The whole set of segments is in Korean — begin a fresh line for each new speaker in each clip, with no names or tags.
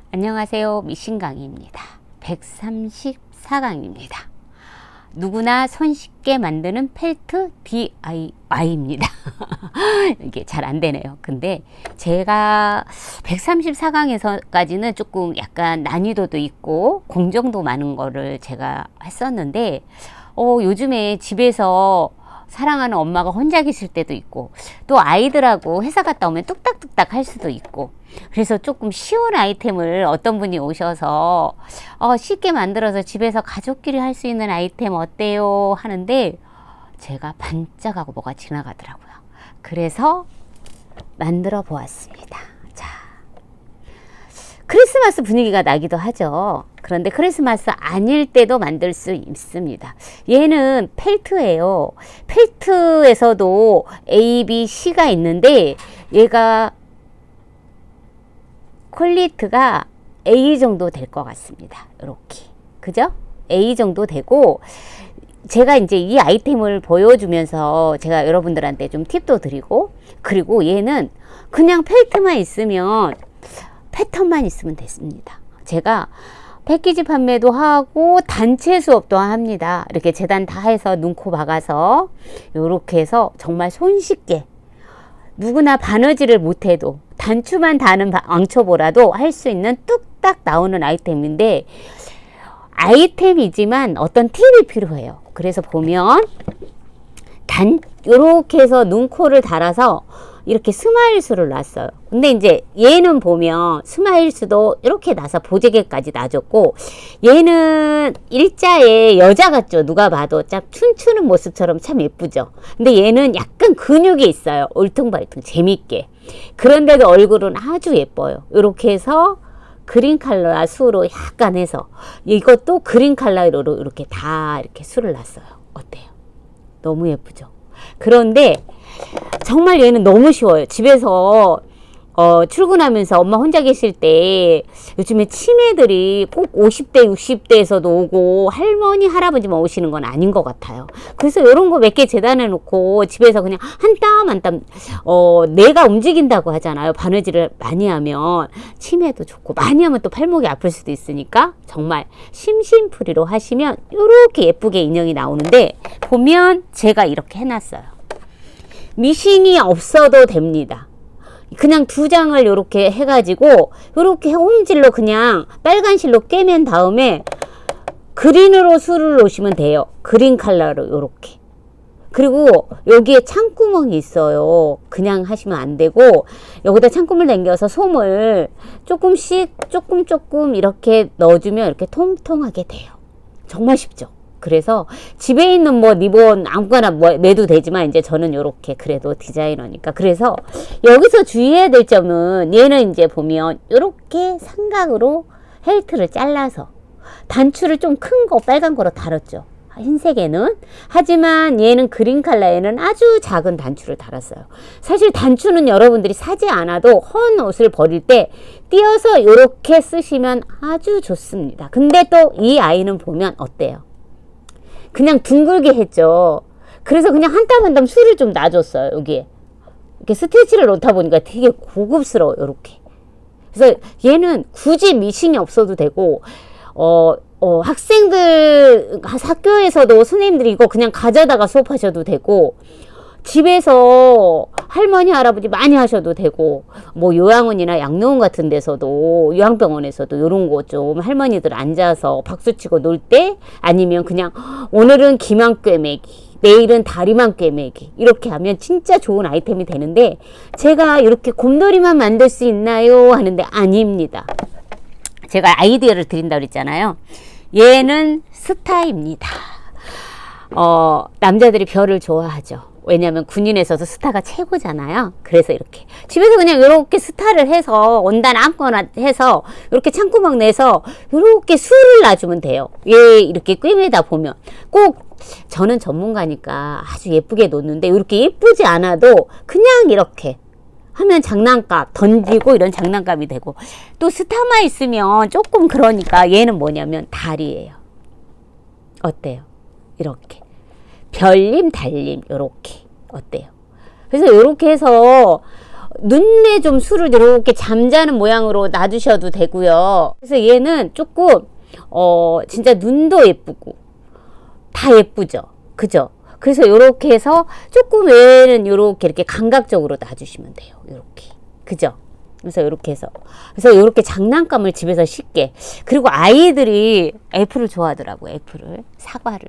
안녕하세요. 미신강의입니다. 134강입니다. 누구나 손쉽게 만드는 펠트 DIY입니다. 이게 잘 안 되네요. 근데 제가 134강에서까지는 조금 약간 난이도도 있고 공정도 많은 거를 제가 했었는데 요즘에 집에서 사랑하는 엄마가 혼자 계실 때도 있고 또 아이들하고 회사 갔다 오면 뚝딱뚝딱 할 수도 있고 그래서 조금 쉬운 아이템을 어떤 분이 오셔서 쉽게 만들어서 집에서 가족끼리 할 수 있는 아이템 어때요? 하는데 제가 반짝하고 뭐가 지나가더라고요. 그래서 만들어 보았습니다. 자, 크리스마스 분위기가 나기도 하죠. 그런데 크리스마스 아닐 때도 만들 수 있습니다. 얘는 펠트예요. 펠트에서도 A, B, C가 있는데 얘가 퀄리티가 A 정도 될 것 같습니다. 이렇게. 그죠? A 정도 되고 제가 이제 이 아이템을 보여주면서 제가 여러분들한테 좀 팁도 드리고 그리고 얘는 그냥 펠트만 있으면 패턴만 있으면 됐습니다. 제가 패키지 판매도 하고 단체 수업도 합니다. 이렇게 재단 다 해서 눈코 박아서 이렇게 해서 정말 손쉽게 누구나 바느질을 못해도 단추만 다는 왕초보라도 할 수 있는 뚝딱 나오는 아이템인데 아이템이지만 어떤 팁이 필요해요. 그래서 보면 이렇게 해서 눈코를 달아서 이렇게 스마일 수를 놨어요. 근데 이제 얘는 보면 스마일 수도 이렇게 나서 보재개까지 놔줬고 얘는 일자에 여자 같죠. 누가 봐도 참 춤추는 모습처럼 참 예쁘죠. 근데 얘는 약간 근육이 있어요. 울퉁발퉁 재밌게. 그런데도 얼굴은 아주 예뻐요. 이렇게 해서 그린 컬러 수로 약간 해서 이것도 그린 컬러로 이렇게 다 이렇게 수를 놨어요. 어때요? 너무 예쁘죠? 그런데 정말 얘는 너무 쉬워요. 집에서 출근하면서 엄마 혼자 계실 때 요즘에 치매들이 꼭 50대 60대에서도 오고 할머니 할아버지만 오시는 건 아닌 것 같아요. 그래서 이런 거 몇 개 재단해 놓고 집에서 그냥 한 땀 한 땀 내가 움직인다고 하잖아요. 바느질을 많이 하면 치매도 좋고 많이 하면 또 팔목이 아플 수도 있으니까 정말 심심풀이로 하시면 이렇게 예쁘게 인형이 나오는데 보면 제가 이렇게 해놨어요. 미싱이 없어도 됩니다. 그냥 두 장을 이렇게 해가지고 이렇게 홈질로 그냥 빨간 실로 꿰맨 다음에 그린으로 수를 놓으시면 돼요. 그린 컬러로 이렇게. 그리고 여기에 창구멍이 있어요. 그냥 하시면 안 되고 여기다 창구멍을 당겨서 솜을 조금씩 조금 이렇게 넣어주면 이렇게 통통하게 돼요. 정말 쉽죠? 그래서 집에 있는 뭐 리본 아무거나 뭐 매도 되지만 이제 저는 요렇게 그래도 디자이너니까 그래서 여기서 주의해야 될 점은 얘는 이제 보면 요렇게 삼각으로 헬트를 잘라서 단추를 좀 큰 거 빨간 거로 달았죠. 흰색에는. 하지만 얘는 그린 컬러에는 아주 작은 단추를 달았어요. 사실 단추는 여러분들이 사지 않아도 헌 옷을 버릴 때 띄어서 요렇게 쓰시면 아주 좋습니다. 근데 또 이 아이는 보면 어때요? 그냥 둥글게 했죠. 그래서 그냥 한 땀 한 땀 수를 좀 놔줬어요. 여기에. 이렇게 스티치를 놓다 보니까 되게 고급스러워요. 이렇게. 그래서 얘는 굳이 미싱이 없어도 되고, 학생들, 학교에서도 선생님들이 이거 그냥 가져다가 수업하셔도 되고, 집에서 할머니, 할아버지 많이 하셔도 되고, 뭐 요양원이나 양로원 같은 데서도, 요양병원에서도 이런 거 좀 할머니들 앉아서 박수치고 놀 때, 아니면 그냥 오늘은 기만 꿰매기, 내일은 다리만 꿰매기, 이렇게 하면 진짜 좋은 아이템이 되는데, 제가 이렇게 곰돌이만 만들 수 있나요? 하는데 아닙니다. 제가 아이디어를 드린다고 그랬잖아요. 얘는 스타입니다. 남자들이 별을 좋아하죠. 왜냐하면 군인에서도 스타가 최고잖아요. 그래서 이렇게 집에서 그냥 이렇게 스타를 해서 원단 아무거나 해서 이렇게 창구멍 내서 이렇게 수를 놔주면 돼요. 얘 이렇게 꿰매다 보면 꼭 저는 전문가니까 아주 예쁘게 놓는데 이렇게 예쁘지 않아도 그냥 이렇게 하면 장난감 던지고 이런 장난감이 되고 또 스타만 있으면 조금 그러니까 얘는 뭐냐면 다리예요. 어때요? 이렇게 별님 달님 요렇게 어때요? 그래서 요렇게 해서 눈에 좀 술을 이렇게 잠자는 모양으로 놔두셔도 되고요. 그래서 얘는 조금 진짜 눈도 예쁘고 다 예쁘죠. 그죠? 그래서 이렇게 해서 조금 얘는 이렇게 감각적으로 놔주시면 돼요. 이렇게. 그죠? 그래서 이렇게 해서. 그래서 이렇게 장난감을 집에서 쉽게. 그리고 아이들이 애플을 좋아하더라고요. 애플을. 사과를.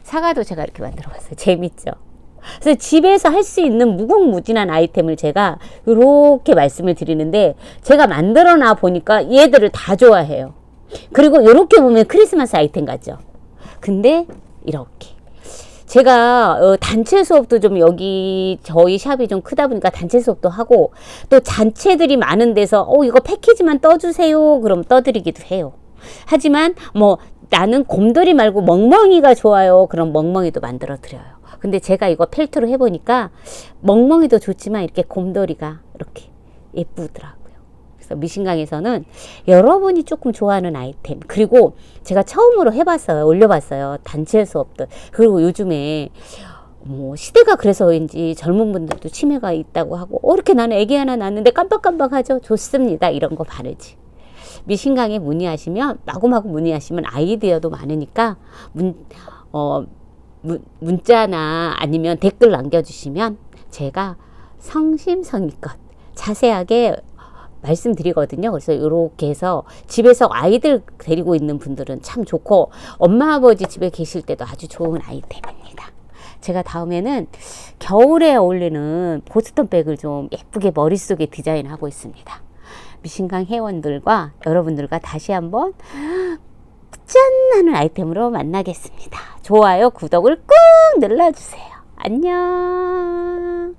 사과도 제가 이렇게 만들어 봤어요. 재밌죠? 그래서 집에서 할 수 있는 무궁무진한 아이템을 제가 이렇게 말씀을 드리는데, 제가 만들어 놔 보니까 얘들을 다 좋아해요. 그리고 이렇게 보면 크리스마스 아이템 같죠? 근데 이렇게. 제가 단체 수업도 좀 여기 저희 샵이 좀 크다 보니까 단체 수업도 하고, 또 잔체들이 많은 데서 이거 패키지만 떠주세요 그럼 떠드리기도 해요. 하지만 뭐 나는 곰돌이 말고 멍멍이가 좋아요 그럼 멍멍이도 만들어 드려요. 근데 제가 이거 펠트로 해보니까 멍멍이도 좋지만 이렇게 곰돌이가 이렇게 예쁘더라고요. 그래서 미신강에서는 여러분이 조금 좋아하는 아이템, 그리고 제가 처음으로 해봤어요. 올려봤어요. 단체 수업도. 그리고 요즘에 뭐 시대가 그래서인지 젊은 분들도 치매가 있다고 하고, 이렇게 나는 애기 하나 낳았는데 깜빡깜빡하죠. 좋습니다. 이런 거 바르지. 미신강에 문의하시면, 마구마구 문의하시면 아이디어도 많으니까 문자나 아니면 댓글 남겨주시면 제가 성심성의껏 자세하게 말씀드리거든요. 그래서 이렇게 해서 집에서 아이들 데리고 있는 분들은 참 좋고, 엄마 아버지 집에 계실 때도 아주 좋은 아이템입니다. 제가 다음에는 겨울에 어울리는 보스턴 백을 좀 예쁘게 머릿속에 디자인하고 있습니다. 미신강 회원들과 여러분들과 다시 한번 짠 하는 아이템으로 만나겠습니다. 좋아요, 구독을 꾹 눌러주세요. 안녕.